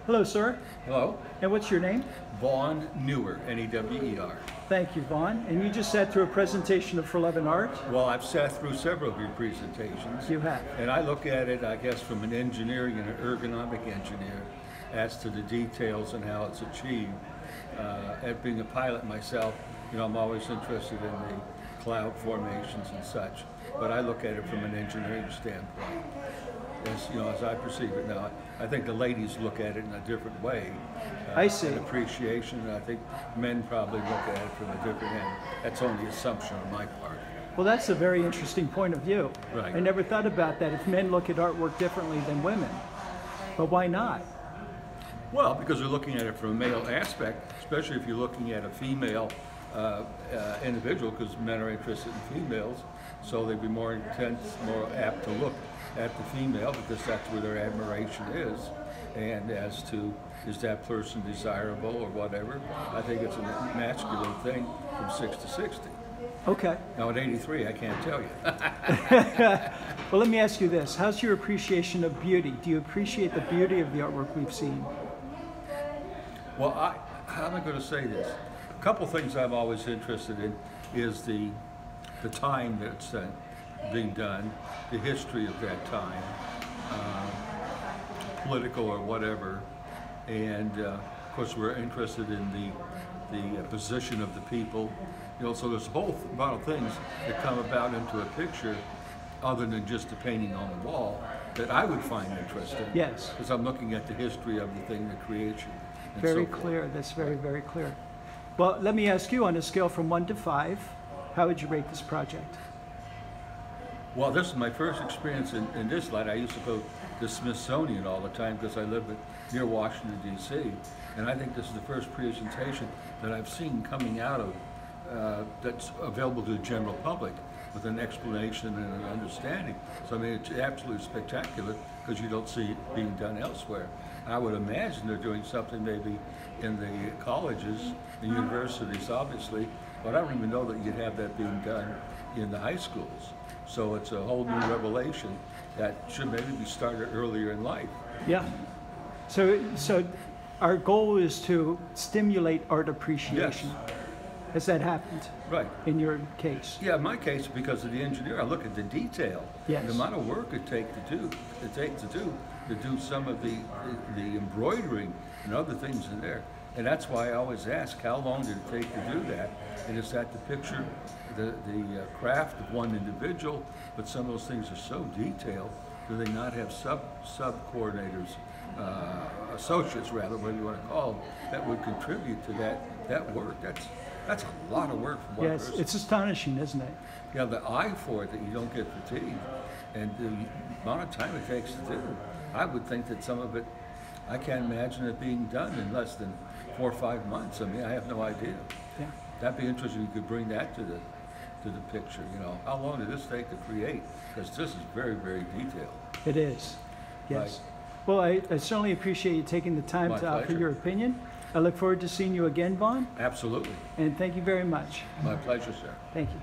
Hello, sir. Hello. And what's your name? Vaughn Newer, N-E-W-E-R. Thank you, Vaughn. And you just sat through a presentation of For Love and Art? Well, I've sat through several of your presentations. You have. And I look at it, I guess, from an engineering and an ergonomic engineer as to the details and how it's achieved. At being a pilot myself, I'm always interested in the cloud formations and such. But I look at it from an engineering standpoint. As I perceive it now, I think the ladies look at it in a different way. I see. An appreciation, and I think men probably look at it from a different end. That's only assumption on my part. Well, that's a very interesting point of view. Right. I never thought about that, if men look at artwork differently than women. But why not? Well, because they're looking at it from a male aspect, especially if you're looking at a female individual, because men are interested in females, so they'd be more intense, more apt to look at the female because that's where their admiration is. And as to, is that person desirable or whatever, I think it's a masculine thing from 6 to 60. Okay. Now at 83, I can't tell you. Well, let me ask you this. How's your appreciation of beauty? Do you appreciate the beauty of the artwork we've seen? Well, how am I going to say this? A couple things I'm always interested in is the time that's being done, the history of that time, political or whatever, and of course we're interested in the position of the people. So there's a whole lot of things that come about into a picture other than just the painting on the wall that I would find interesting. Yes. Because I'm looking at the history of the thing, the creation. Very clear. That's very, very clear. Well, let me ask you, on a scale from 1 to 5, how would you rate this project? Well, this is my first experience in this light. I used to go to the Smithsonian all the time because I live near Washington, D.C. And I think this is the first presentation that I've seen coming out of that's available to the general public with an explanation and an understanding. So, I mean, it's absolutely spectacular because you don't see it being done elsewhere. I would imagine they're doing something maybe in the colleges, the universities, obviously, but I don't even know that you'd have that being done in the high schools. So it's a whole new revelation that should maybe be started earlier in life. Yeah. So our goal is to stimulate art appreciation. Yes. Has that happened? Right. In your case? Yeah, in my case, because of the engineer, I look at the detail. Yes. The amount of work it takes to do some of the embroidering and other things in there. And that's why I always ask, how long did it take to do that? And is that the picture, the craft of one individual, but some of those things are so detailed, do they not have sub-coordinators, associates rather, whatever you want to call them, that would contribute to that work? That's a lot of work for one person. Yes, it's astonishing, isn't it? Yeah, the eye for it, that you don't get fatigued, and the amount of time it takes to do. I would think that some of it, I can't imagine it being done in less than 4 or 5 months. I mean, I have no idea. Yeah. That'd be interesting if you could bring that to the picture. How long did this take to create? Because this is very, very detailed. It is. Yes. Right. Well, I certainly appreciate you taking the time to offer your opinion. I look forward to seeing you again, Vaughn. Absolutely. And thank you very much. My pleasure, sir. Thank you.